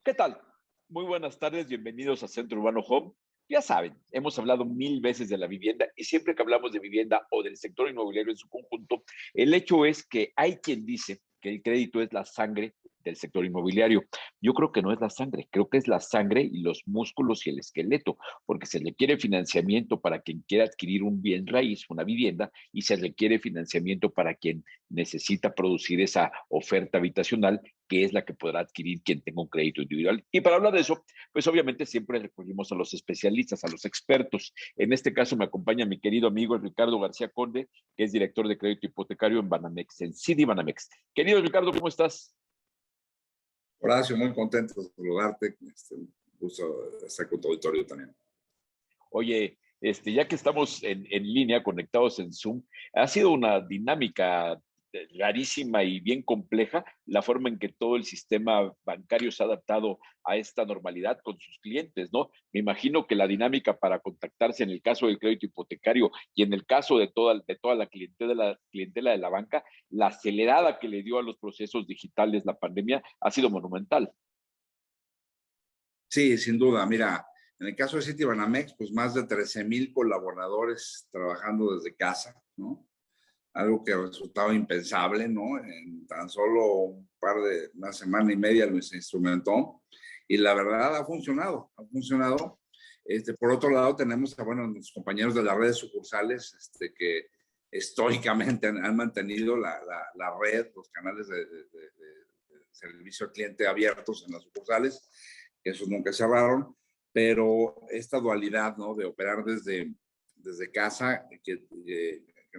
¿Qué tal? Muy buenas tardes, bienvenidos a Centro Urbano Home. Ya saben, hemos hablado mil veces de la vivienda y siempre que hablamos de vivienda o del sector inmobiliario en su conjunto, el hecho es que hay quien dice que el crédito es la sangre del sector inmobiliario. Yo creo que no es la sangre, creo que es la sangre y los músculos y el esqueleto, porque se requiere financiamiento para quien quiera adquirir un bien raíz, una vivienda, y se requiere financiamiento para quien necesita producir esa oferta habitacional que es la que podrá adquirir quien tenga un crédito individual. Y para hablar de eso, pues obviamente siempre recurrimos a los especialistas, a los expertos. En este caso me acompaña mi querido amigo Ricardo García Conde, que es director de crédito hipotecario en Banamex, en City Banamex. Querido Ricardo, ¿cómo estás? Horacio, muy contento de saludarte. Un gusto estar con tu auditorio también. Oye, ya que estamos en línea, conectados en Zoom, ha sido una dinámica rarísima y bien compleja la forma en que todo el sistema bancario se ha adaptado a esta normalidad con sus clientes, ¿no? Me imagino que la dinámica para contactarse en el caso del crédito hipotecario y en el caso de toda la clientela de la banca, la acelerada que le dio a los procesos digitales la pandemia ha sido monumental. Sí, sin duda. Mira, en el caso de Citibanamex, pues más de 13,000 colaboradores trabajando desde casa, ¿no? Algo que resultaba impensable, ¿no? En tan solo una semana y media se instrumentó y la verdad ha funcionado. Por otro lado, tenemos a, bueno, los compañeros de las redes sucursales, que estoicamente han mantenido la red, los canales de servicio al cliente abiertos en las sucursales, que esos nunca cerraron, pero esta dualidad, ¿no? De operar desde casa, que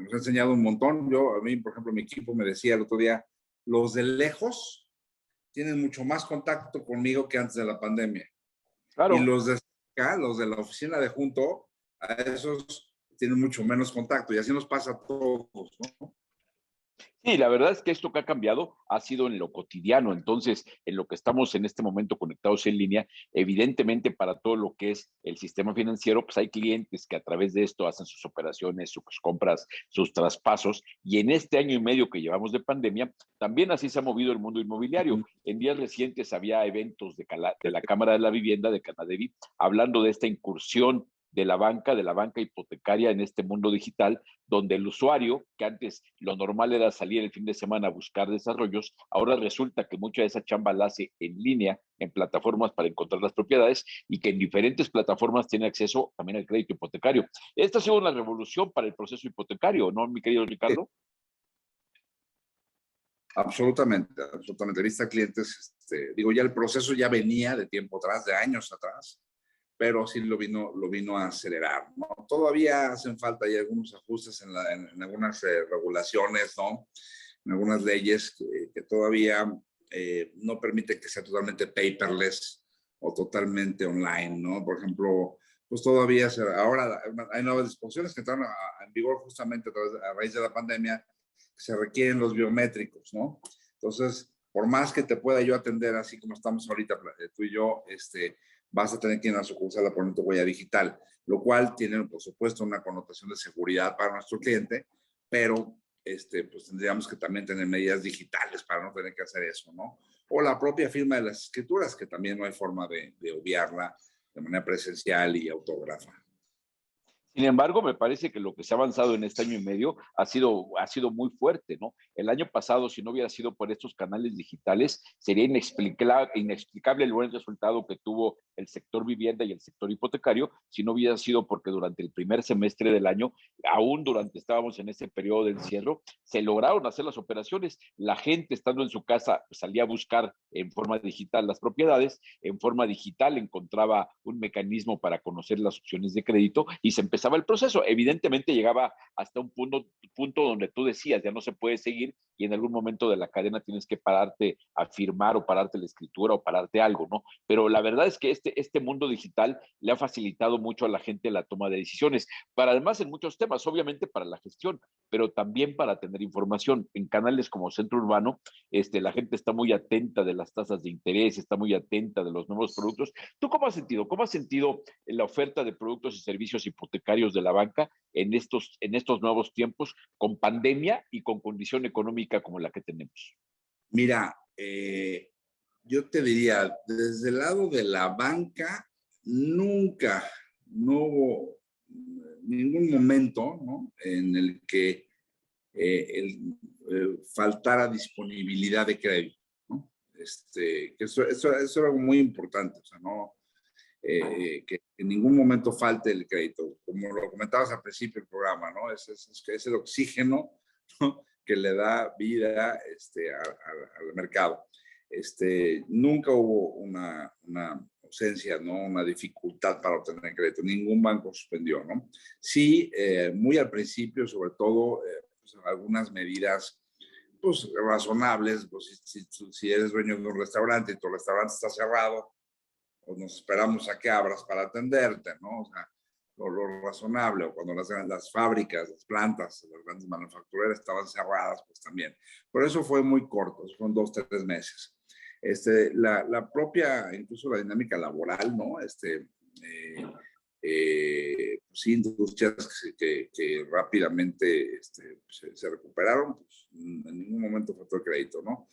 nos ha enseñado un montón. A mí, por ejemplo, mi equipo me decía el otro día, los de lejos tienen mucho más contacto conmigo que antes de la pandemia. Y Claro. los de acá, los de la oficina de junto, a esos tienen mucho menos contacto. Y así nos pasa a todos, ¿no? Sí, la verdad es que esto que ha cambiado ha sido en lo cotidiano. Entonces, en lo que estamos en este momento conectados en línea, evidentemente para todo lo que es el sistema financiero, pues hay clientes que a través de esto hacen sus operaciones, sus compras, sus traspasos. Y en este año y medio que llevamos de pandemia, también así se ha movido el mundo inmobiliario. En días recientes había eventos de la Cámara de la Vivienda de Canadevi hablando de esta incursión de la banca hipotecaria en este mundo digital, donde el usuario, que antes lo normal era salir el fin de semana a buscar desarrollos, ahora resulta que mucha de esa chamba la hace en línea, en plataformas para encontrar las propiedades y que en diferentes plataformas tiene acceso también al crédito hipotecario. Esta ha sido una revolución para el proceso hipotecario, ¿no, mi querido Ricardo? Absolutamente, absolutamente. Vista clientes, digo, ya el proceso ya venía de tiempo atrás, de años atrás, pero sí lo vino a acelerar, ¿no? Todavía hacen falta ahí algunos ajustes en algunas regulaciones, ¿no? En algunas leyes que todavía no permiten que sea totalmente paperless o totalmente online, ¿no? Por ejemplo, pues todavía ahora hay nuevas disposiciones que están en vigor justamente a raíz de la pandemia, que se requieren los biométricos, ¿no? Entonces, por más que te pueda yo atender así como estamos ahorita tú y yo, vas a tener que ir a la sucursal a poner tu huella digital, lo cual tiene, por supuesto, una connotación de seguridad para nuestro cliente, pero pues tendríamos que también tener medidas digitales para no tener que hacer eso, ¿no? O la propia firma de las escrituras, que también no hay forma de obviarla de manera presencial y autógrafa. Sin embargo, me parece que lo que se ha avanzado en este año y medio ha sido muy fuerte, ¿no? El año pasado, si no hubiera sido por estos canales digitales, sería inexplicable el buen resultado que tuvo el sector vivienda y el sector hipotecario, si no hubiera sido porque durante el primer semestre del año, aún durante estábamos en ese periodo de encierro, se lograron hacer las operaciones. La gente estando en su casa salía a buscar en forma digital las propiedades, en forma digital encontraba un mecanismo para conocer las opciones de crédito y se empezaba el proceso. Evidentemente llegaba hasta un punto donde tú decías, ya no se puede seguir y en algún momento de la cadena tienes que pararte a firmar o pararte la escritura o pararte algo, ¿no? Pero la verdad es que este mundo digital le ha facilitado mucho a la gente la toma de decisiones, para además en muchos temas, obviamente para la gestión, pero también para tener información. En canales como Centro Urbano, la gente está muy atenta de las tasas de interés, está muy atenta de los nuevos productos. ¿Tú cómo has sentido? ¿Cómo has sentido la oferta de productos y servicios hipotecarios de la banca en estos nuevos tiempos, con pandemia y con condición económica como la que tenemos? Mira, yo te diría, desde el lado de la banca, nunca, no hubo ningún momento, ¿no?, en el que faltara disponibilidad de crédito, ¿no? Que eso es algo muy importante, o sea, no, que en ningún momento falte el crédito. Como lo comentabas al principio del programa, ¿no? Es el oxígeno, ¿no?, que le da vida al mercado. Nunca hubo una ausencia, ¿no?, una dificultad para obtener crédito. Ningún banco suspendió, ¿no? Sí, muy al principio, sobre todo, pues, algunas medidas pues razonables. Pues, si eres dueño de un restaurante y tu restaurante está cerrado, pues nos esperamos a que abras para atenderte, ¿no? O sea, lo razonable. O cuando las fábricas, las plantas, las grandes manufactureras estaban cerradas, pues también. Pero eso fue muy corto, fueron 2, 3 meses. La propia, incluso la dinámica laboral, ¿no? Pues sí, industrias que rápidamente se recuperaron, pues en ningún momento faltó el crédito, ¿no?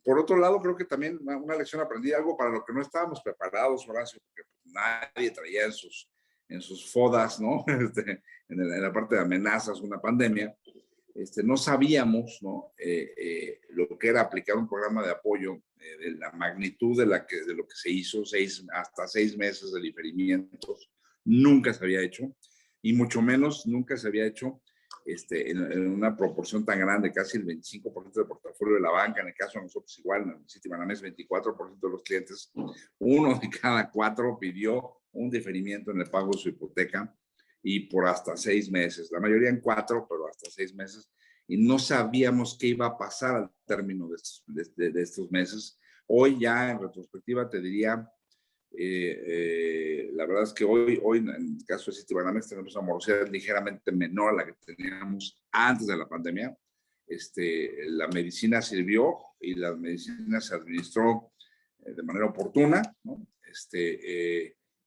Por otro lado, creo que también una lección aprendida, algo para lo que no estábamos preparados, Horacio, porque pues, nadie traía en sus fodas, ¿no? En la parte de amenazas, una pandemia. No sabíamos, ¿no?, lo que era aplicar un programa de apoyo de la magnitud de lo que se hizo, hasta 6 meses de diferimientos. Nunca se había hecho, y mucho menos nunca se había hecho en una proporción tan grande, casi el 25% del portafolio de la banca. En el caso de nosotros igual, en el Citibanamex, 24% de los clientes, 1 de cada 4 pidió un diferimiento en el pago de su hipoteca, y por hasta 6 meses, la mayoría en 4, pero hasta 6 meses, y no sabíamos qué iba a pasar al término de estos meses. Hoy ya en retrospectiva te diría, la verdad es que hoy en el caso de Citibanamex tenemos una morosidad ligeramente menor a la que teníamos antes de la pandemia. La medicina sirvió y la medicina se administró de manera oportuna, ¿no?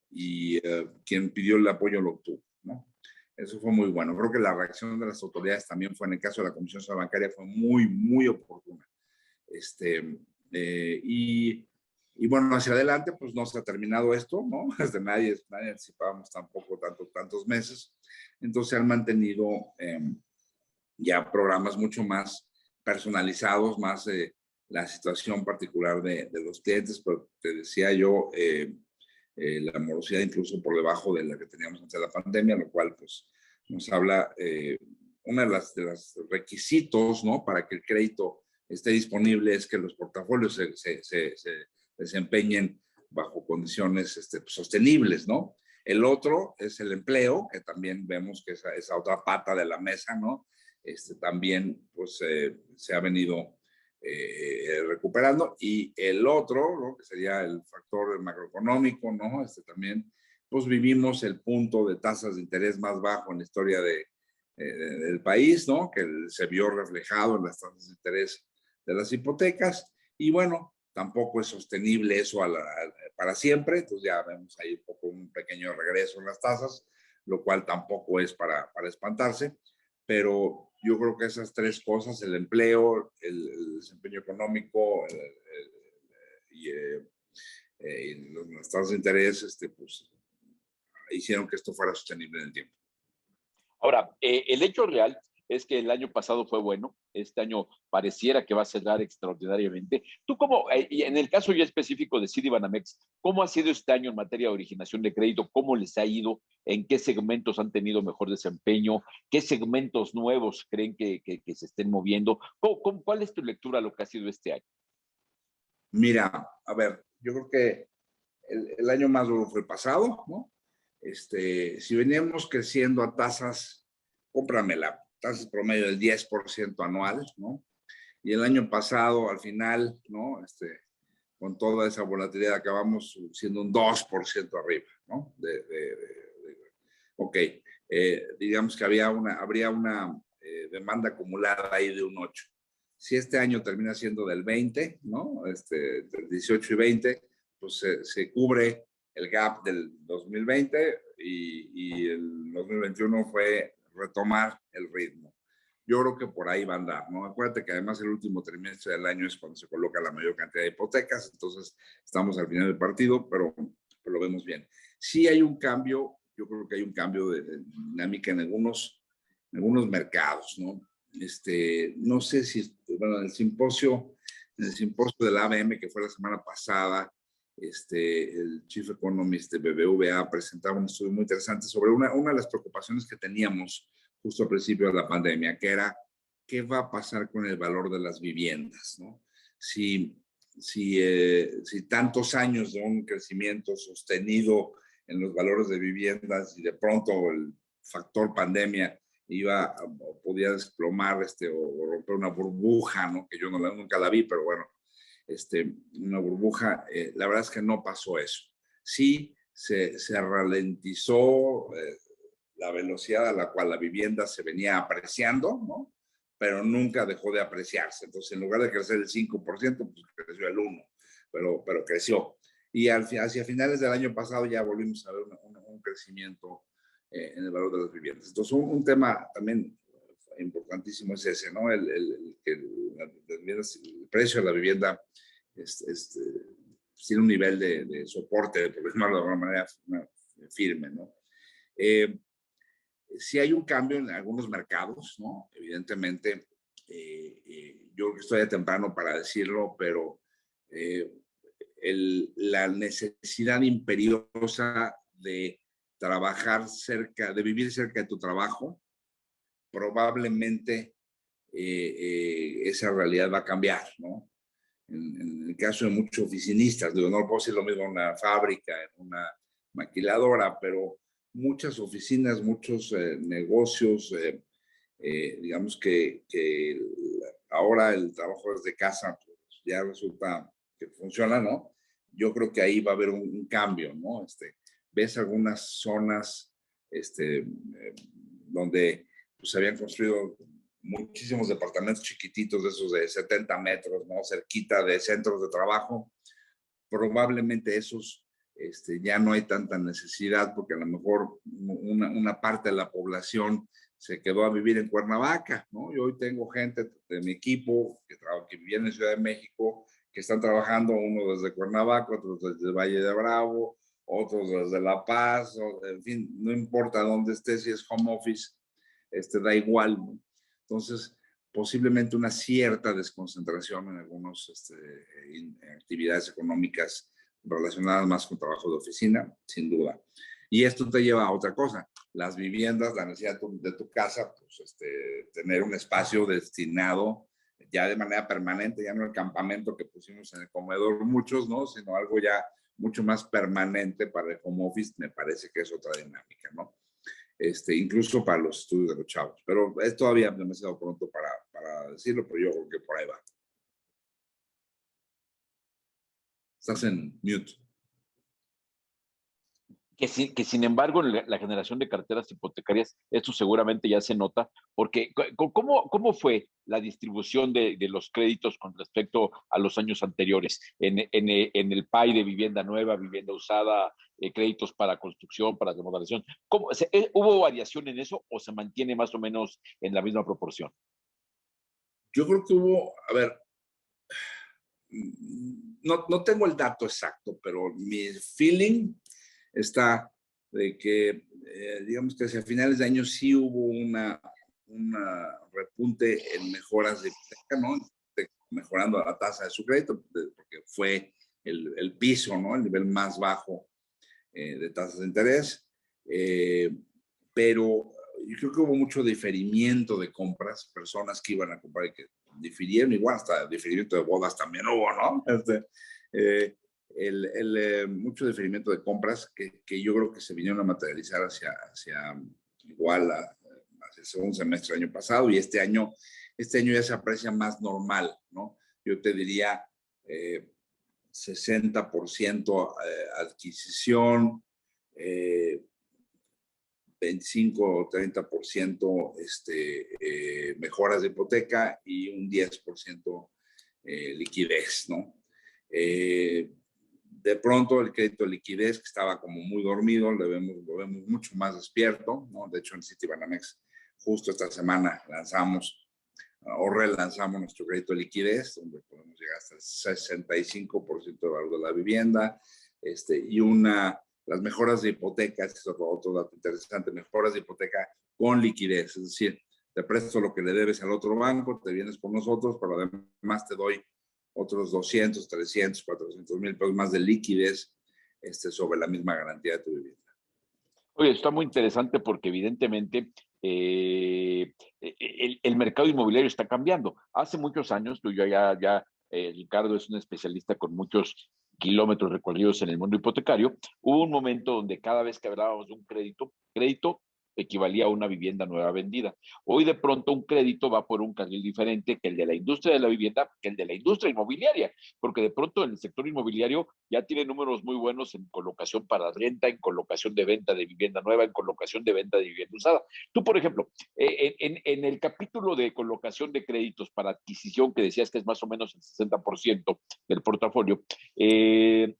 Quien pidió el apoyo lo obtuvo, ¿no? Eso fue muy bueno. Creo que la reacción de las autoridades también fue, en el caso de la Comisión Nacional Bancaria, fue muy, muy oportuna. Y bueno, hacia adelante, pues no se ha terminado esto, ¿no? Nadie anticipábamos tampoco tantos meses. Entonces se han mantenido ya programas mucho más personalizados, más la situación particular de los clientes. Pero te decía yo, la morosidad incluso por debajo de la que teníamos antes de la pandemia, lo cual pues nos habla, una de los requisitos, ¿no?, para que el crédito esté disponible es que los portafolios se desempeñen bajo condiciones sostenibles, ¿no? El otro es el empleo, que también vemos que esa otra pata de la mesa, ¿no? También pues se ha venido recuperando. Y el otro, ¿no?, que sería el factor macroeconómico, ¿no? También pues vivimos el punto de tasas de interés más bajo en la historia del país, ¿no?, que se vio reflejado en las tasas de interés de las hipotecas. Y bueno, tampoco es sostenible eso para siempre. Entonces ya vemos ahí un pequeño regreso en las tasas, lo cual tampoco es para espantarse. Pero yo creo que esas 3 cosas, el empleo, el desempeño económico y las tasas de interés, pues hicieron que esto fuera sostenible en el tiempo. Ahora, el hecho real es que el año pasado fue bueno, este año pareciera que va a cerrar extraordinariamente. Tú y en el caso ya específico de Citibanamex, ¿cómo ha sido este año en materia de originación de crédito? ¿Cómo les ha ido? ¿En qué segmentos han tenido mejor desempeño? ¿Qué segmentos nuevos creen que se estén moviendo? ¿Cuál es tu lectura de lo que ha sido este año? Mira, a ver, yo creo que el año más duro fue el pasado, ¿no? Si veníamos creciendo a tasas, cómpramela, tasas promedio del 10% anual, ¿no? Y el año pasado, al final, ¿no?, con toda esa volatilidad, acabamos siendo un 2% arriba, ¿no? Ok, digamos que habría una demanda acumulada ahí de un 8. Si este año termina siendo del 20, ¿no?, del 18 y 20, pues se cubre el gap del 2020, y el 2021 fue retomar el ritmo. Yo creo que por ahí va a andar, ¿no? Acuérdate que además el último trimestre del año es cuando se coloca la mayor cantidad de hipotecas, entonces estamos al final del partido, pero lo vemos bien. Sí hay un cambio, yo creo que hay un cambio de dinámica en algunos mercados, ¿no? No sé si, bueno, en el simposio del ABM que fue la semana pasada, el Chief Economist de BBVA presentaba un estudio muy interesante sobre una de las preocupaciones que teníamos justo al principio de la pandemia, que era qué va a pasar con el valor de las viviendas, ¿no? Si tantos años de un crecimiento sostenido en los valores de viviendas y de pronto el factor pandemia podía desplomar o romper una burbuja, ¿no? Que yo nunca la vi, pero bueno, una burbuja, la verdad es que no pasó eso. Sí, se ralentizó la velocidad a la cual la vivienda se venía apreciando, ¿no? Pero nunca dejó de apreciarse. Entonces, en lugar de crecer el 5%, pues creció el 1%, pero creció. Y hacia finales del año pasado ya volvimos a ver un crecimiento en el valor de las viviendas. Entonces, un tema también importantísimo es ese, ¿no? El precio de la vivienda tiene un nivel de soporte, por decirlo de alguna manera, firme, ¿no? Sí hay un cambio en algunos mercados, ¿no? Evidentemente, yo creo que estoy temprano para decirlo, pero la necesidad imperiosa de trabajar cerca, de vivir cerca de tu trabajo, probablemente esa realidad va a cambiar, ¿no? En el caso de muchos oficinistas, digo, no puedo decir lo mismo en una fábrica, en una maquiladora, pero muchas oficinas, muchos negocios, digamos que ahora el trabajo desde casa pues, ya resulta que funciona, ¿no? Yo creo que ahí va a haber un cambio, ¿no? Ves algunas zonas donde pues, se habían construido muchísimos departamentos chiquititos de esos de 70 metros, ¿no? Cerquita de centros de trabajo. Probablemente esos ya no hay tanta necesidad porque a lo mejor una parte de la población se quedó a vivir en Cuernavaca, ¿no? Yo hoy tengo gente de mi equipo que vive en Ciudad de México, que están trabajando, uno desde Cuernavaca, otros desde Valle de Bravo, otros desde La Paz, en fin, no importa dónde estés, si es home office, da igual, ¿no? Entonces, posiblemente una cierta desconcentración en algunas actividades económicas relacionadas más con trabajo de oficina, sin duda. Y esto te lleva a otra cosa, las viviendas, la necesidad de tu casa, pues tener un espacio destinado ya de manera permanente, ya no el campamento que pusimos en el comedor muchos, ¿no? Sino algo ya mucho más permanente para el home office, me parece que es otra dinámica, ¿no? Incluso para los estudios de los chavos. Pero es todavía demasiado pronto para decirlo, pero yo creo que por ahí va. Estás en mute. Que sin embargo, en la generación de carteras hipotecarias, esto seguramente ya se nota, porque ¿cómo fue la distribución de los créditos con respecto a los años anteriores? En el PAI de vivienda nueva, vivienda usada, créditos para construcción, para remodelación. ¿Hubo variación en eso o se mantiene más o menos en la misma proporción? Yo creo que hubo, a ver, no tengo el dato exacto, pero mi feeling está de que, digamos que hacia finales de año sí hubo una repunte en mejoras de hipoteca, ¿no? Mejorando la tasa de su crédito, porque fue el piso, ¿no? El nivel más bajo de tasas de interés. Pero yo creo que hubo mucho diferimiento de compras, personas que iban a comprar y que difirieron, igual hasta diferimiento de bodas también hubo, ¿no? Mucho diferimiento de compras que yo creo que se vinieron a materializar hacia igual hacia el segundo semestre del año pasado y este año ya se aprecia más normal, ¿no? Yo te diría 60% adquisición, 25 o 30% mejoras de hipoteca y un 10% liquidez, ¿no? De pronto el crédito de liquidez, que estaba como muy dormido, lo vemos mucho más despierto, ¿no? De hecho, en Citibanamex justo esta semana lanzamos o relanzamos nuestro crédito de liquidez, donde podemos llegar hasta el 65% de valor de la vivienda, y las mejoras de hipotecas, eso es otro dato interesante, mejoras de hipoteca con liquidez, es decir, te presto lo que le debes al otro banco, te vienes con nosotros, pero además te doy otros 200, 300, 400 mil pesos más de liquidez sobre la misma garantía de tu vivienda. Oye, está muy interesante porque evidentemente el mercado inmobiliario está cambiando. Hace muchos años, tú Ricardo es un especialista con muchos kilómetros recorridos en el mundo hipotecario, hubo un momento donde cada vez que hablábamos de un crédito equivalía a una vivienda nueva vendida. Hoy de pronto un crédito va por un carril diferente que el de la industria de la vivienda, que el de la industria inmobiliaria, porque de pronto el sector inmobiliario ya tiene números muy buenos en colocación para renta, en colocación de venta de vivienda nueva, en colocación de venta de vivienda usada. Tú, por ejemplo, en el capítulo de colocación de créditos para adquisición, que decías que es más o menos el 60% del portafolio, ¿qué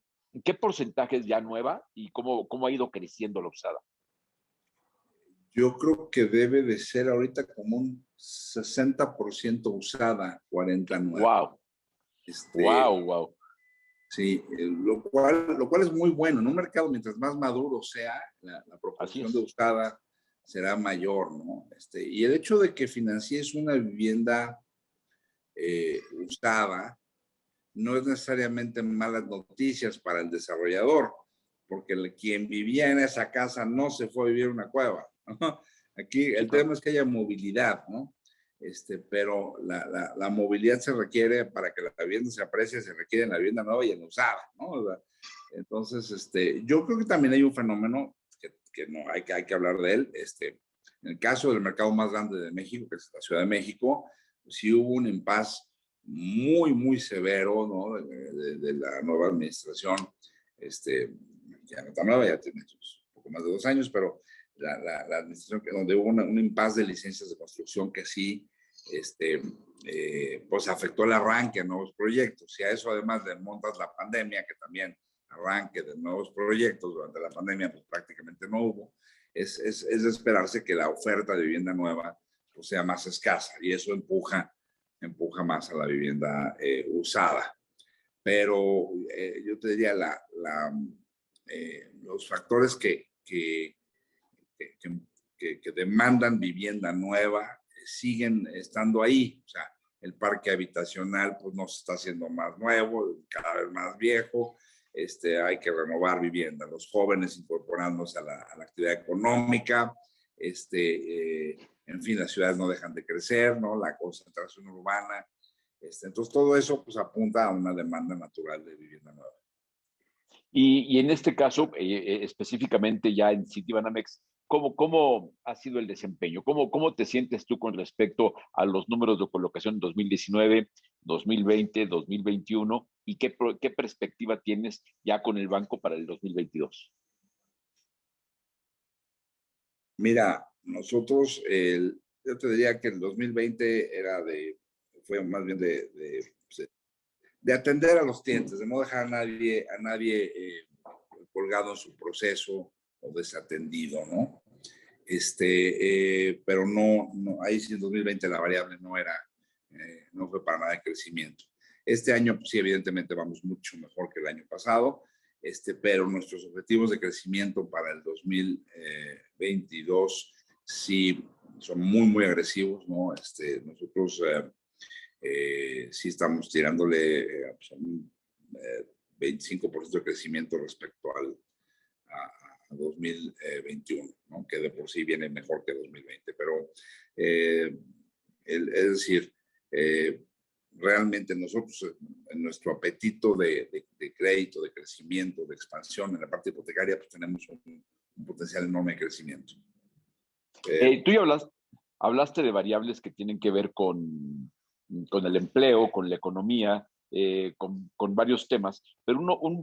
porcentaje es ya nueva y cómo ha ido creciendo la usada? Yo creo que debe de ser ahorita como un 60% usada, 40 nueva. Wow. Wow, wow. Sí, lo cual es muy bueno. En un mercado, mientras más maduro sea, la proporción de usada será mayor, ¿no? Y el hecho de que financies una vivienda usada no es necesariamente malas noticias para el desarrollador, porque quien vivía en esa casa no se fue a vivir en una cueva, ¿no? Aquí el tema es que haya movilidad, ¿no? Pero la movilidad se requiere para que la vivienda se aprecie, se requiere en la vivienda nueva y en la usada, ¿no? Entonces, yo creo que también hay un fenómeno que no hay que hablar de él. En el caso del mercado más grande de México, que es la Ciudad de México, sí hubo un impasse muy, muy severo, ¿no? De la nueva administración, ya no tan nueva, ya tiene un poco más de 2 años, pero la administración donde hubo un impasse de licencias de construcción que sí, pues afectó el arranque a nuevos proyectos. Y a eso además le montas la pandemia, que también arranque de nuevos proyectos durante la pandemia, pues prácticamente no hubo. Es de esperarse que la oferta de vivienda nueva pues, sea más escasa y eso empuja más a la vivienda usada. Pero yo te diría, los factores que demandan vivienda nueva siguen estando ahí. O sea, el parque habitacional pues no se está haciendo más nuevo, cada vez más viejo. Hay que renovar vivienda, los jóvenes incorporándose a la actividad económica, en fin, las ciudades no dejan de crecer, ¿no? La concentración urbana. Entonces, todo eso pues apunta a una demanda natural de vivienda nueva. Y en este caso, específicamente ya en Citibanamex, ¿cómo ha sido el desempeño? ¿Cómo te sientes tú con respecto a los números de colocación 2019, 2020, 2021? ¿Y qué perspectiva tienes ya con el banco para el 2022? Mira, nosotros, yo te diría que el 2020 fue más bien de atender a los clientes, de no dejar a nadie colgado en su proceso o desatendido, ¿no? Pero ahí sí en 2020 la variable no fue para nada de crecimiento. Este año, pues sí, evidentemente vamos mucho mejor que el año pasado, pero nuestros objetivos de crecimiento para el 2022 sí son muy, muy agresivos, ¿no? Nosotros sí estamos tirándole pues, un 25% de crecimiento respecto a 2021, ¿no? Que de por sí viene mejor que 2020, pero es decir, realmente nosotros en nuestro apetito de crédito, de crecimiento, de expansión en la parte hipotecaria, pues tenemos un potencial enorme de crecimiento. Tú ya hablaste de variables que tienen que ver con el empleo, con la economía, con varios temas, pero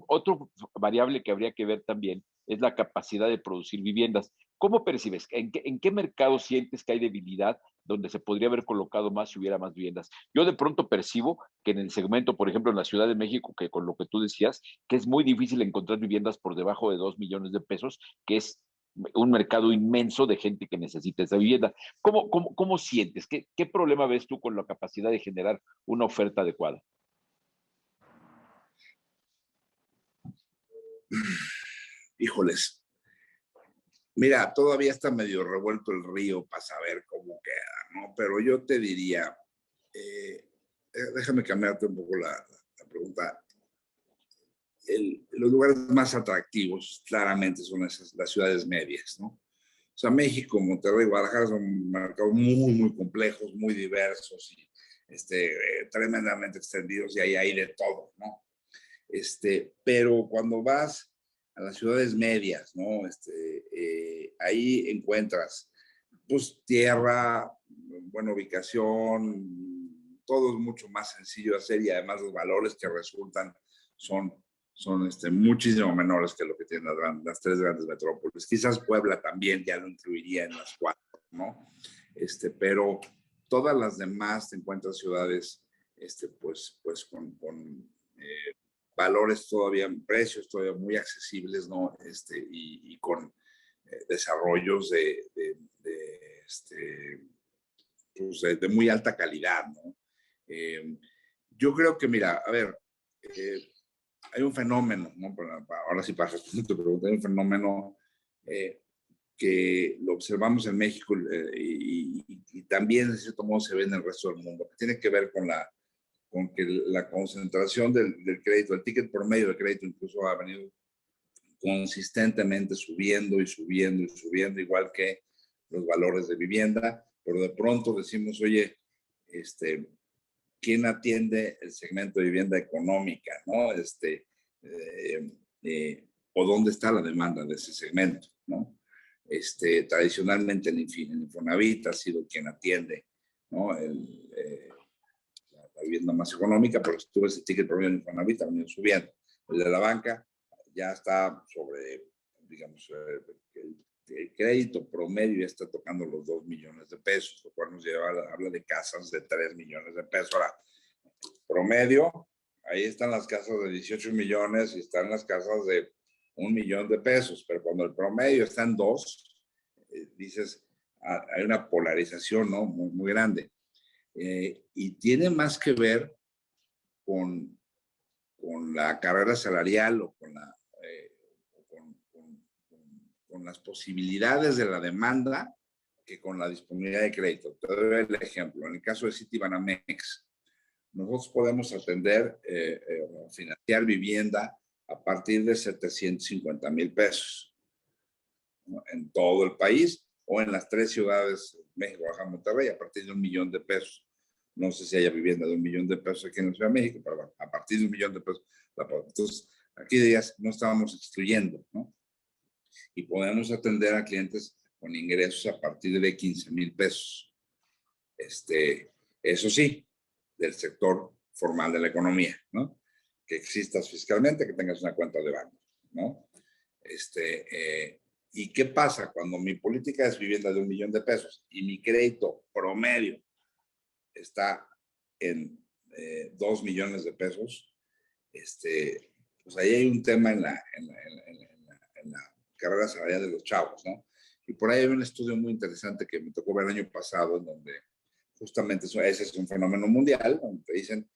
otro variable que habría que ver también es la capacidad de producir viviendas. ¿Cómo percibes? ¿En qué mercado sientes que hay debilidad donde se podría haber colocado más si hubiera más viviendas? Yo de pronto percibo que en el segmento, por ejemplo, en la Ciudad de México, que con lo que tú decías, que es muy difícil encontrar viviendas por debajo de 2 millones de pesos, que es un mercado inmenso de gente que necesita esa vivienda. ¿Cómo sientes? ¿Qué problema ves tú con la capacidad de generar una oferta adecuada? Híjoles, mira, todavía está medio revuelto el río para saber cómo queda, ¿no? Pero yo te diría, déjame cambiarte un poco la pregunta. Los lugares más atractivos claramente son las ciudades medias, ¿no? O sea, México, Monterrey, Guadalajara son mercados muy, muy complejos, muy diversos y tremendamente extendidos y ahí hay de todo, ¿no? Pero cuando vas a las ciudades medias, ¿no? Ahí encuentras, pues, tierra, buena ubicación, todo es mucho más sencillo de hacer y además los valores que resultan son muchísimo menores que lo que tienen las tres grandes metrópolis. Quizás Puebla también ya lo incluiría en las cuatro, ¿no? Pero todas las demás te encuentras ciudades, pues con valores todavía, precios todavía muy accesibles, ¿no? Y con desarrollos de muy alta calidad, ¿no? Yo creo que, mira, a ver, hay un fenómeno, ¿no? Ahora sí para responder tu pregunta, hay un fenómeno que lo observamos en México y también, de cierto modo, se ve en el resto del mundo, que tiene que ver con que la concentración del crédito, el ticket promedio de crédito incluso ha venido consistentemente subiendo y subiendo y subiendo, igual que los valores de vivienda, pero de pronto decimos, oye, ¿quién atiende el segmento de vivienda económica, no? O dónde está la demanda de ese segmento, ¿no? Tradicionalmente el Infonavit ha sido quien atiende, ¿no? La vivienda más económica, pero si tú ves el ticket promedio en Infonavit, también subiendo. El de la banca ya está sobre, digamos, el crédito promedio ya está tocando los 2 millones de pesos, lo cual nos habla de casas de 3 millones de pesos. Ahora, promedio, ahí están las casas de 18 millones y están las casas de 1 millón de pesos, pero cuando el promedio está en 2, dices, hay una polarización, ¿no? Muy, muy grande. Y tiene más que ver con la carrera salarial o con las posibilidades de la demanda que con la disponibilidad de crédito. Te doy el ejemplo. En el caso de Citibanamex, nosotros podemos atender o financiar vivienda a partir de 750,000 pesos, ¿no? En todo el país o en las 3 ciudades, México, Guadalajara, Monterrey, a partir de 1 millón de pesos. No sé si haya vivienda de 1 millón de pesos aquí en la Ciudad de México, pero a partir de 1 millón de pesos. Entonces, aquí dirías, no estábamos excluyendo, ¿no? Y podemos atender a clientes con ingresos a partir de 15,000 pesos. Eso sí, del sector formal de la economía, ¿no? Que existas fiscalmente, que tengas una cuenta de banco, ¿no? ¿Y qué pasa cuando mi política es vivienda de 1 millón de pesos y mi crédito promedio está en 2 millones de pesos? Pues ahí hay un tema en la carrera salarial de los chavos, ¿no? Y por ahí hay un estudio muy interesante que me tocó ver el año pasado, en donde justamente ese es un fenómeno mundial, donde te dicen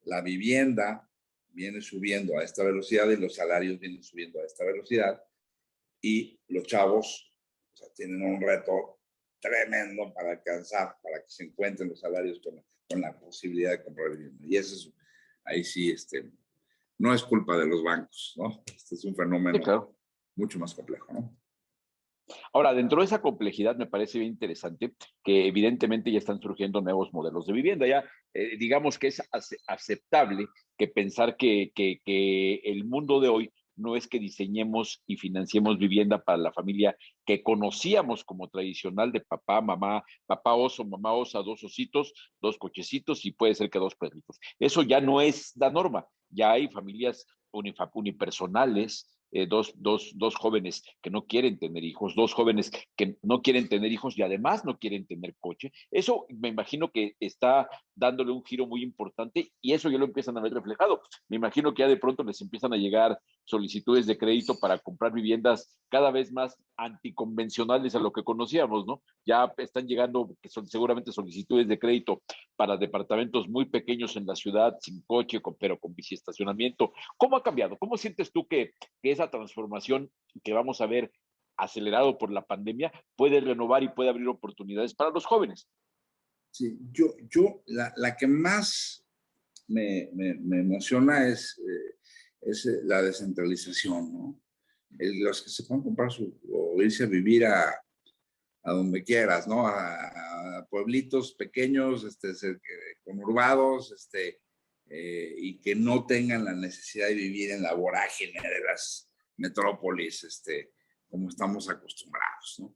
la vivienda viene subiendo a esta velocidad y los salarios vienen subiendo a esta velocidad y los chavos, o sea, tienen un reto tremendo para alcanzar, para que se encuentren los salarios con la posibilidad de comprar vivienda. Y eso es, ahí sí, no es culpa de los bancos, ¿no? Este es un fenómeno, Sí, claro, mucho más complejo, ¿no? Ahora, dentro de esa complejidad me parece bien interesante que evidentemente ya están surgiendo nuevos modelos de vivienda. Ya digamos que es aceptable que pensar que el mundo de hoy no es que diseñemos y financiemos vivienda para la familia que conocíamos como tradicional de papá, mamá, papá oso, mamá osa, 2 ositos, 2 cochecitos y puede ser que 2 perritos. Eso ya no es la norma. Ya hay familias unipersonales dos jóvenes que no quieren tener hijos, dos jóvenes que no quieren tener hijos y además no quieren tener coche. Eso me imagino que está dándole un giro muy importante y eso ya lo empiezan a ver reflejado. Me imagino que ya de pronto les empiezan a llegar solicitudes de crédito para comprar viviendas cada vez más anticonvencionales a lo que conocíamos, ¿no? Ya están llegando, que son seguramente solicitudes de crédito para departamentos muy pequeños en la ciudad, sin coche, pero con biciestacionamiento. ¿Cómo ha cambiado? ¿Cómo sientes tú que esa transformación que vamos a ver acelerado por la pandemia puede renovar y puede abrir oportunidades para los jóvenes? Sí, la que más me emociona es la descentralización, ¿no? Los que se pueden comprar o irse a vivir a donde quieras, ¿no? A pueblitos pequeños, conurbados, y que no tengan la necesidad de vivir en la vorágine de las metrópolis, como estamos acostumbrados, ¿no?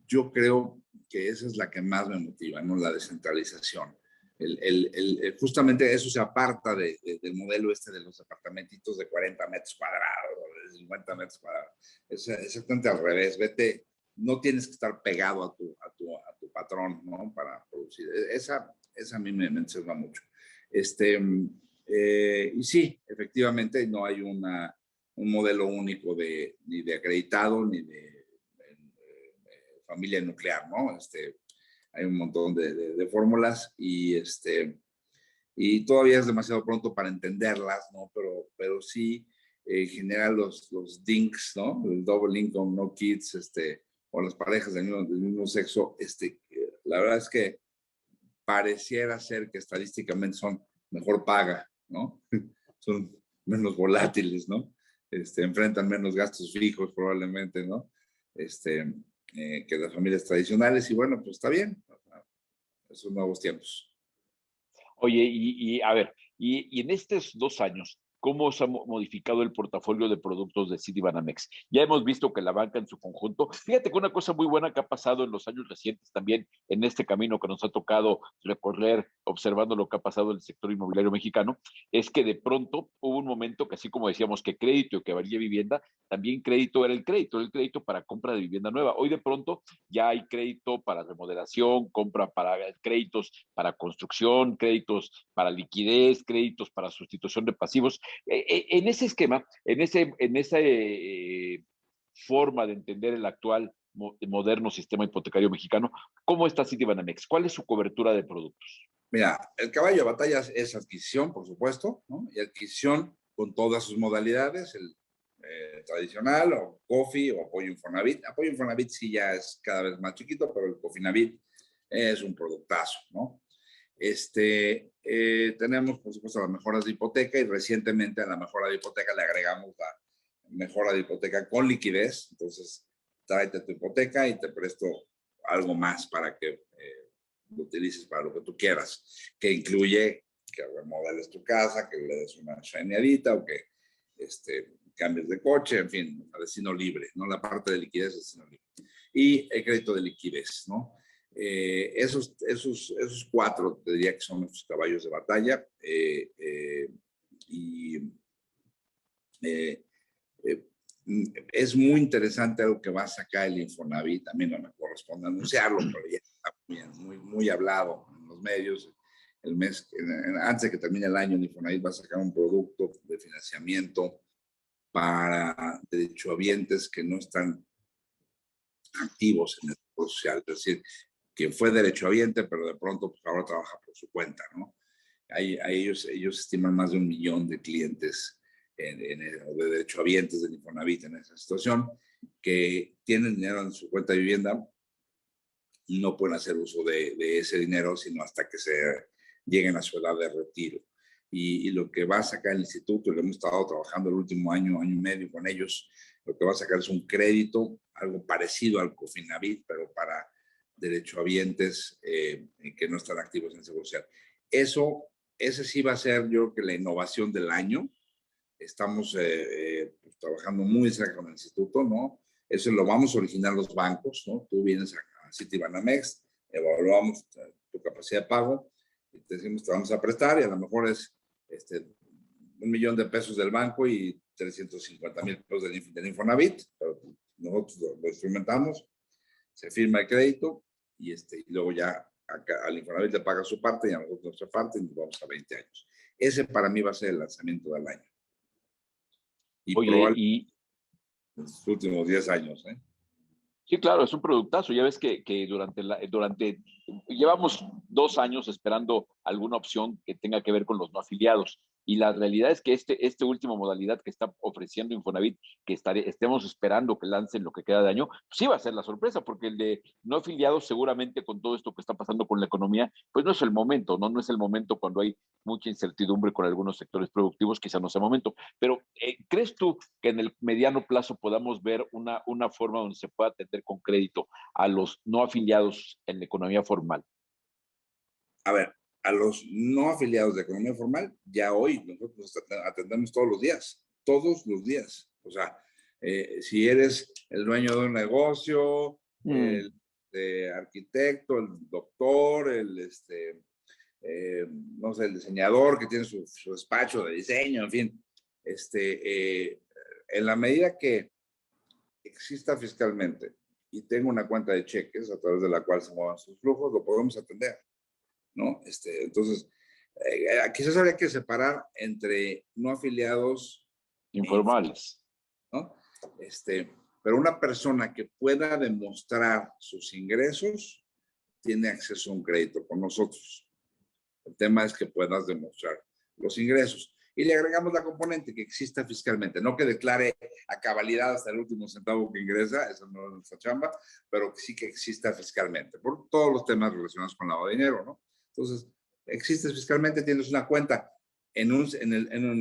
Yo creo que esa es la que más me motiva, ¿no? La descentralización. Justamente eso se aparta del modelo este de los apartamentitos de 40 metros cuadrados o de 50 metros cuadrados. Es exactamente al revés. No tienes que estar pegado a tu patrón, ¿no? Para producir. Esa a mí me entusiasma mucho. Y sí, efectivamente no hay un modelo único ni de acreditado ni de familia nuclear, ¿no? Hay un montón de fórmulas y todavía es demasiado pronto para entenderlas, ¿no? Pero sí genera los DINKs, ¿no? El Double Income, No Kids, o las parejas del mismo sexo, la verdad es que pareciera ser que estadísticamente son mejor paga, ¿no? Son menos volátiles, ¿no? Enfrentan menos gastos fijos probablemente, ¿no? Que las familias tradicionales y bueno, pues está bien, esos nuevos tiempos. Oye, a ver, y en estos 2 años, ¿cómo se ha modificado el portafolio de productos de Citibanamex? Ya hemos visto que la banca en su conjunto, fíjate que una cosa muy buena que ha pasado en los años recientes también en este camino que nos ha tocado recorrer observando lo que ha pasado en el sector inmobiliario mexicano, es que de pronto hubo un momento que así como decíamos que crédito y que valía vivienda, también crédito era el crédito para compra de vivienda nueva. Hoy de pronto ya hay crédito para remodelación, compra para créditos para construcción, créditos para liquidez, créditos para sustitución de pasivos. En ese esquema, en esa forma de entender el actual moderno sistema hipotecario mexicano, ¿cómo está Citibanamex? ¿Cuál es su cobertura de productos? Mira, el caballo de batalla es adquisición, por supuesto, ¿no? Y adquisición con todas sus modalidades, el tradicional o COFI o apoyo Infonavit. Apoyo Infonavit sí ya es cada vez más chiquito, pero el Cofinavit es un productazo, ¿no? Tenemos, por supuesto, las mejoras de hipoteca y recientemente a la mejora de hipoteca le agregamos la mejora de hipoteca con liquidez. Entonces, tráete tu hipoteca y te presto algo más para que lo utilices para lo que tú quieras, que incluye que remodeles tu casa, que le des una shineadita o que cambies de coche, en fin, a destino libre, ¿no? La parte de liquidez es destino libre. Y el crédito de liquidez, ¿no? Esos cuatro, te diría que son nuestros caballos de batalla. Y es muy interesante algo que va a sacar el Infonavit. A mí no me corresponde anunciarlo, pero ya está muy hablado en los medios. Antes de que termine el año, el Infonavit va a sacar un producto de financiamiento para derechohabientes que no están activos en el sector social. Es decir, que fue derechohabiente, pero de pronto pues, ahora trabaja por su cuenta, ¿no? Ellos estiman más de 1 millón de clientes de derechohabientes del Infonavit en esa situación, que tienen dinero en su cuenta de vivienda y no pueden hacer uso de ese dinero sino hasta que se lleguen a su edad de retiro. Y lo que va a sacar el instituto, y lo hemos estado trabajando el último año y medio con ellos, lo que va a sacar es un crédito, algo parecido al Cofinavit, pero para derechohabientes que no están activos en el Seguro Social. Ese sí va a ser, yo creo que la innovación del año. Estamos pues, trabajando muy cerca con el instituto, ¿no? Eso lo vamos a originar los bancos, ¿no? Tú vienes a Citibanamex, evaluamos tu capacidad de pago y te decimos te vamos a prestar y a lo mejor es 1 millón de pesos del banco y 350,000 pesos del Infonavit, pero nosotros lo instrumentamos, se firma el crédito y luego ya al Infonavit le paga su parte y a nosotros nuestra parte y nos vamos a 20 años. Ese para mí va a ser el lanzamiento del año. Y Oye, probablemente en los últimos 10 años. Sí, claro, es un productazo. Ya ves que llevamos 2 años esperando alguna opción que tenga que ver con los no afiliados. Y la realidad es que este último modalidad que está ofreciendo Infonavit, que estemos esperando que lancen lo que queda de año, sí va a ser la sorpresa, porque el de no afiliados seguramente con todo esto que está pasando con la economía, pues no es el momento, ¿no? No es el momento cuando hay mucha incertidumbre con algunos sectores productivos, quizá no sea el momento. Pero, ¿crees tú que en el mediano plazo podamos ver una forma donde se pueda atender con crédito a los no afiliados en la economía formal? A ver, a los no afiliados de economía formal, ya hoy nosotros atendemos todos los días. O sea, si eres el dueño de un negocio, el arquitecto, el doctor, no sé, el diseñador que tiene su despacho de diseño, en fin, en la medida que exista fiscalmente y tenga una cuenta de cheques a través de la cual se muevan sus flujos, lo podemos atender, ¿no? Entonces, quizás habría que separar entre no afiliados Informales. ¿no? Pero una persona que pueda demostrar sus ingresos tiene acceso a un crédito con nosotros. El tema es que puedas demostrar los ingresos. Y le agregamos la componente que exista fiscalmente, no que declare a cabalidad hasta el último centavo que ingresa, eso no es nuestra chamba, pero sí que exista fiscalmente, por todos los temas relacionados con lavado de dinero, ¿no? Entonces, existes fiscalmente, tienes una cuenta en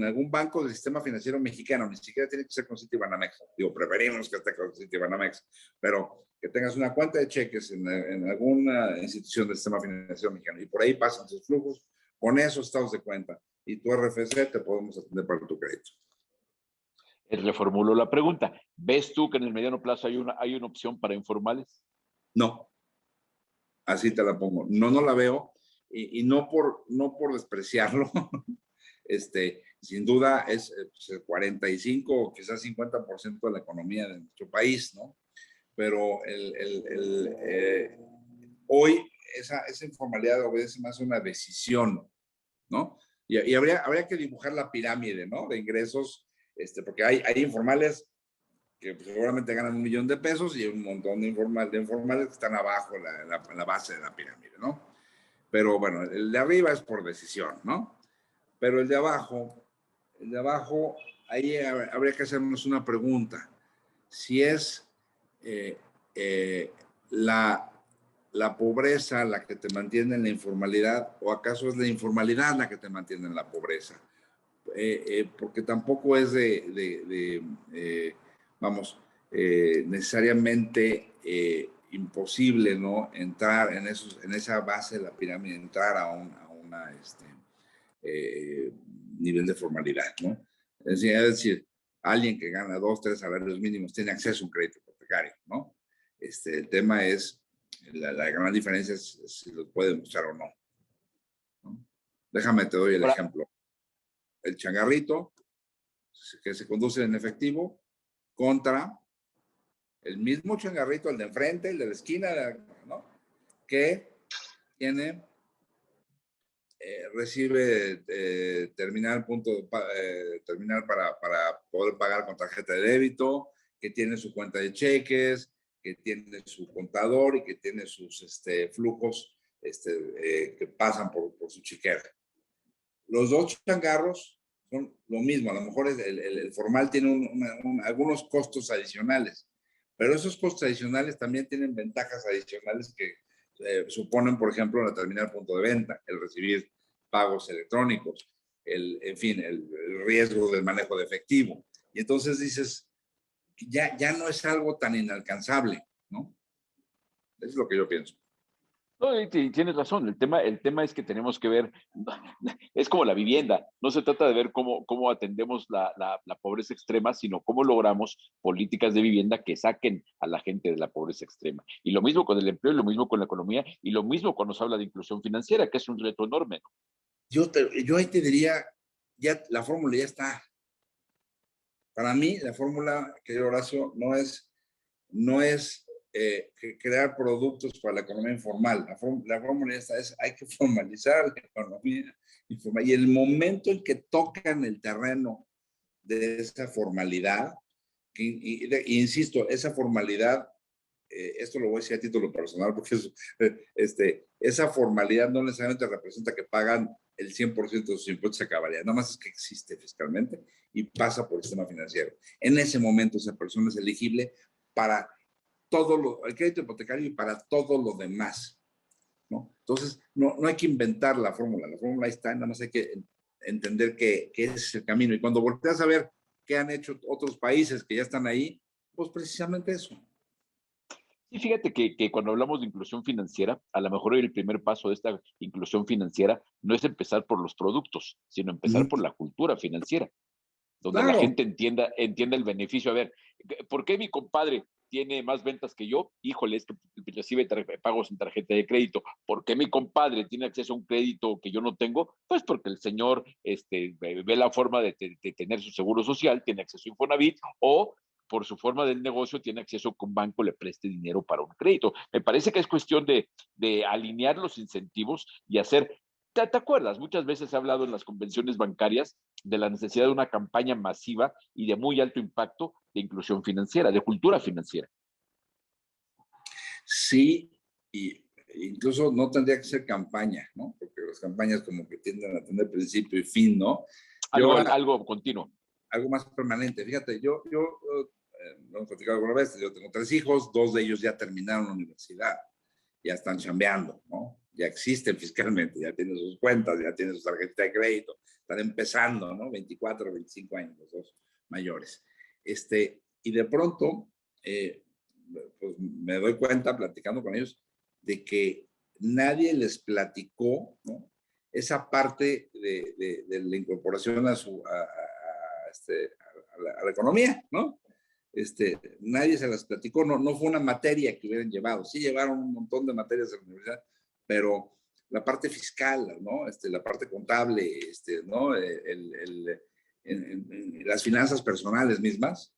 algún banco del sistema financiero mexicano, ni siquiera tiene que ser con Citibanamex. Digo, preferimos que esté con Citibanamex, pero que tengas una cuenta de cheques en alguna institución del sistema financiero mexicano y por ahí pasan tus flujos, con esos estados de cuenta y tu RFC te podemos atender para tu crédito. Reformulo la pregunta. ¿Ves tú que en el mediano plazo hay una opción para informales? No, así te la pongo. No la veo y no por despreciarlo. Sin duda es el 45 o quizás 50% de la economía de nuestro país, ¿no? Pero hoy esa informalidad obedece más a una decisión, ¿no? Y habría que dibujar la pirámide, ¿no? De ingresos, porque hay informales que seguramente ganan 1,000,000 de pesos y un montón de informales que están abajo en la base de la pirámide, ¿no? Pero bueno, el de arriba es por decisión, ¿no? Pero el de abajo, ahí habría que hacernos una pregunta. Si es la pobreza la que te mantiene en la informalidad o acaso es la informalidad la que te mantiene en la pobreza. Porque tampoco es necesariamente imposible, ¿no? Entrar en esa base de la pirámide, entrar a una nivel de formalidad, ¿no? Es decir, alguien que gana 2, 3 salarios mínimos tiene acceso a un crédito hipotecario, ¿no? El tema es, la gran diferencia es si lo puede demostrar o no, ¿no? Déjame, te doy el ejemplo. El changarrito, que se conduce en efectivo, contra el mismo changarrito, el de enfrente, el de la esquina, ¿no? Que recibe terminal para poder pagar con tarjeta de débito, que tiene su cuenta de cheques, que tiene su contador y que tiene sus flujos que pasan por su chequera. Los dos changarros son lo mismo. A lo mejor el formal tiene algunos costos adicionales, pero esos costos adicionales también tienen ventajas adicionales que suponen, por ejemplo, la terminal punto de venta, el recibir pagos electrónicos, en fin, el riesgo del manejo de efectivo. Y entonces dices, ya no es algo tan inalcanzable, ¿no? Eso es lo que yo pienso. No, tienes razón. El tema es que tenemos que ver, es como la vivienda. No se trata de ver cómo atendemos la pobreza extrema, sino cómo logramos políticas de vivienda que saquen a la gente de la pobreza extrema. Y lo mismo con el empleo, y lo mismo con la economía, y lo mismo cuando se habla de inclusión financiera, que es un reto enorme, ¿no? Yo ahí te diría, ya la fórmula ya está. Para mí, la fórmula, querido Horacio, no es crear productos para la economía informal. La fórmula esta es, hay que formalizar la economía informal. Y el momento en que tocan el terreno de esa formalidad, insisto, esa formalidad, esto lo voy a decir a título personal, porque esa formalidad no necesariamente representa que pagan el 100% de sus impuestos a cabalidad, nada más es que existe fiscalmente y pasa por el sistema financiero. En ese momento esa persona es elegible para el crédito hipotecario y para todo lo demás, ¿no? Entonces, no hay que inventar la fórmula ahí está, nada más hay que entender que ese es el camino. Y cuando volteas a ver qué han hecho otros países que ya están ahí, pues precisamente eso. Y fíjate que cuando hablamos de inclusión financiera, a lo mejor el primer paso de esta inclusión financiera no es empezar por los productos, sino empezar por la cultura financiera, donde la Claro. gente entienda el beneficio. A ver, ¿por qué mi compadre tiene más ventas que yo? Híjole, es que recibe pagos en tarjeta de crédito. ¿Por qué mi compadre tiene acceso a un crédito que yo no tengo? Pues porque el señor ve la forma de tener su seguro social, tiene acceso a Infonavit, o por su forma del negocio tiene acceso a que un banco le preste dinero para un crédito. Me parece que es cuestión de alinear los incentivos y hacer. ¿Te acuerdas? Muchas veces he hablado en las convenciones bancarias de la necesidad de una campaña masiva y de muy alto impacto de inclusión financiera, de cultura financiera. Sí, y incluso no tendría que ser campaña, ¿no? Porque las campañas como que tienden a tener principio y fin, ¿no? Yo Algo continuo. algo más permanente. Fíjate, lo hemos platicado alguna vez, yo tengo 3 hijos, 2 de ellos ya terminaron la universidad, ya están chambeando, ¿no? Ya existen fiscalmente, ya tienen sus cuentas, ya tienen su tarjeta de crédito, están empezando, ¿no? 24, 25 años, los dos mayores. Y de pronto, pues me doy cuenta, platicando con ellos, de que nadie les platicó, ¿no? Esa parte de la incorporación a la economía, ¿no? Nadie se las platicó, no fue una materia que hubieran llevado. Sí llevaron un montón de materias de la universidad, pero la parte fiscal, ¿no? La parte contable, ¿no? Las finanzas personales mismas,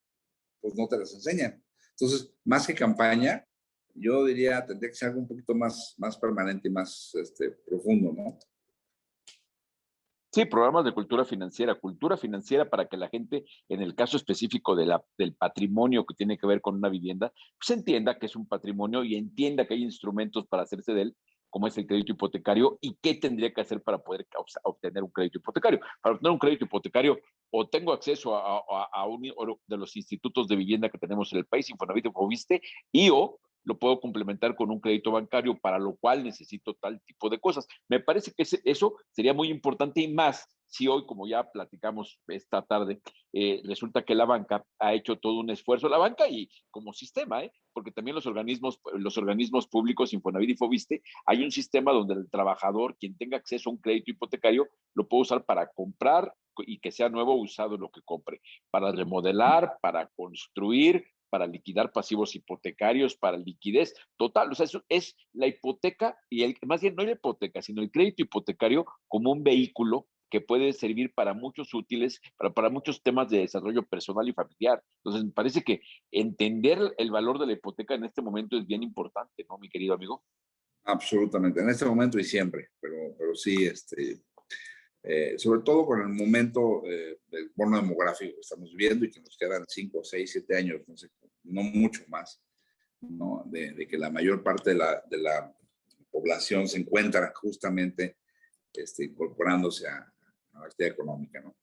pues no te las enseñan. Entonces, más que campaña, yo diría, tendría que ser algo un poquito más permanente y más profundo, ¿no? Sí, programas de cultura financiera para que la gente, en el caso específico del patrimonio que tiene que ver con una vivienda, pues entienda que es un patrimonio y entienda que hay instrumentos para hacerse de él, como es el crédito hipotecario, y qué tendría que hacer para poder obtener un crédito hipotecario. Para obtener un crédito hipotecario, o tengo acceso a uno de los institutos de vivienda que tenemos en el país, Infonavit o Foviste, y o lo puedo complementar con un crédito bancario, para lo cual necesito tal tipo de cosas. Me parece que eso sería muy importante, y más si hoy, como ya platicamos esta tarde, resulta que la banca ha hecho todo un esfuerzo, la banca y como sistema, porque también los organismos públicos, Infonavit y Foviste, hay un sistema donde el trabajador, quien tenga acceso a un crédito hipotecario, lo puede usar para comprar y que sea nuevo usado lo que compre, para remodelar, para construir, para liquidar pasivos hipotecarios, para liquidez total. O sea, eso es la hipoteca y más bien no la hipoteca, sino el crédito hipotecario como un vehículo que puede servir para muchos útiles, para muchos temas de desarrollo personal y familiar. Entonces, me parece que entender el valor de la hipoteca en este momento es bien importante, ¿no, mi querido amigo? Absolutamente, en este momento y siempre, pero sí, sobre todo con el momento del bono demográfico que estamos viviendo y que nos quedan 5, 6, 7 años, no sé, no mucho más, ¿no? De que la mayor parte de la población se encuentra justamente incorporándose a la actividad económica, ¿no?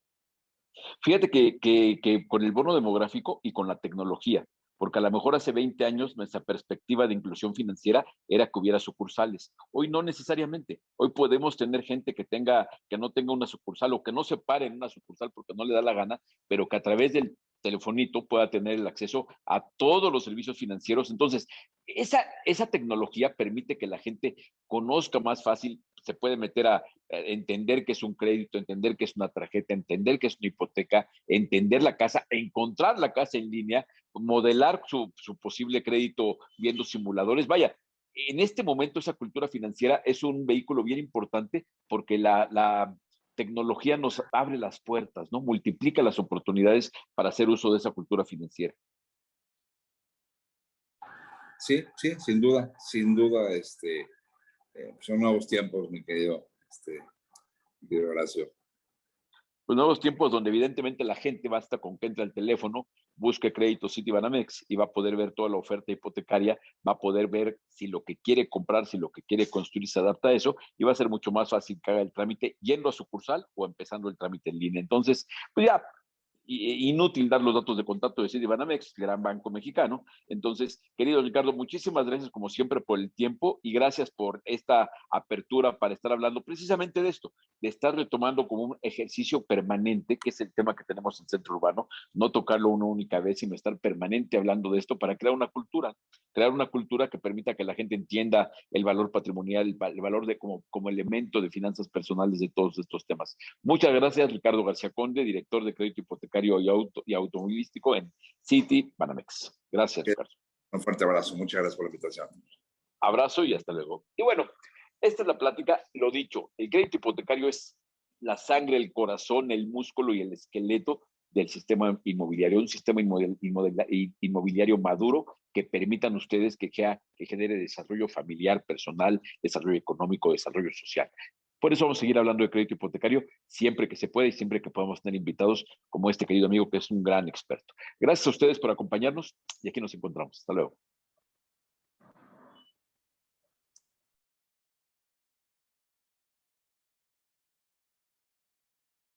Fíjate que con el bono demográfico y con la tecnología, porque a lo mejor hace 20 años nuestra perspectiva de inclusión financiera era que hubiera sucursales. Hoy no necesariamente. Hoy podemos tener gente que no tenga una sucursal, o que no se pare en una sucursal porque no le da la gana, pero que a través del telefonito pueda tener el acceso a todos los servicios financieros. Entonces, esa tecnología permite que la gente conozca más fácil, se puede meter a entender qué es un crédito, entender qué es una tarjeta, entender qué es una hipoteca, entender la casa, encontrar la casa en línea, modelar su posible crédito viendo simuladores. Vaya, en este momento esa cultura financiera es un vehículo bien importante, porque tecnología nos abre las puertas, ¿no? Multiplica las oportunidades para hacer uso de esa cultura financiera. Sí, sí, sin duda, son nuevos tiempos, mi querido Horacio. Los nuevos tiempos donde evidentemente la gente basta con que entre al teléfono, busque crédito Citibanamex y va a poder ver toda la oferta hipotecaria, va a poder ver si lo que quiere comprar, si lo que quiere construir se adapta a eso y va a ser mucho más fácil que haga el trámite yendo a sucursal o empezando el trámite en línea. Entonces, pues ya, inútil dar los datos de contacto de Citibanamex, gran banco mexicano. Entonces, querido Ricardo, muchísimas gracias como siempre por el tiempo y gracias por esta apertura para estar hablando precisamente de esto, de estar retomando como un ejercicio permanente, que es el tema que tenemos en Centro Urbano, no tocarlo una única vez, sino estar permanente hablando de esto para crear una cultura que permita que la gente entienda el valor patrimonial, el valor de como elemento de finanzas personales de todos estos temas. Muchas gracias, Ricardo García Conde, director de crédito hipotecario y automovilístico en Citibanamex. Gracias, Ricardo. Un fuerte abrazo, muchas gracias por la invitación. Abrazo y hasta luego. Y bueno, esta es la plática, lo dicho, el crédito hipotecario es la sangre, el corazón, el músculo y el esqueleto del sistema inmobiliario, un sistema inmobiliario maduro que permitan ustedes que genere desarrollo familiar, personal, desarrollo económico, desarrollo social. Por eso vamos a seguir hablando de crédito hipotecario siempre que se pueda y siempre que podamos tener invitados como este querido amigo que es un gran experto. Gracias a ustedes por acompañarnos y aquí nos encontramos. Hasta luego.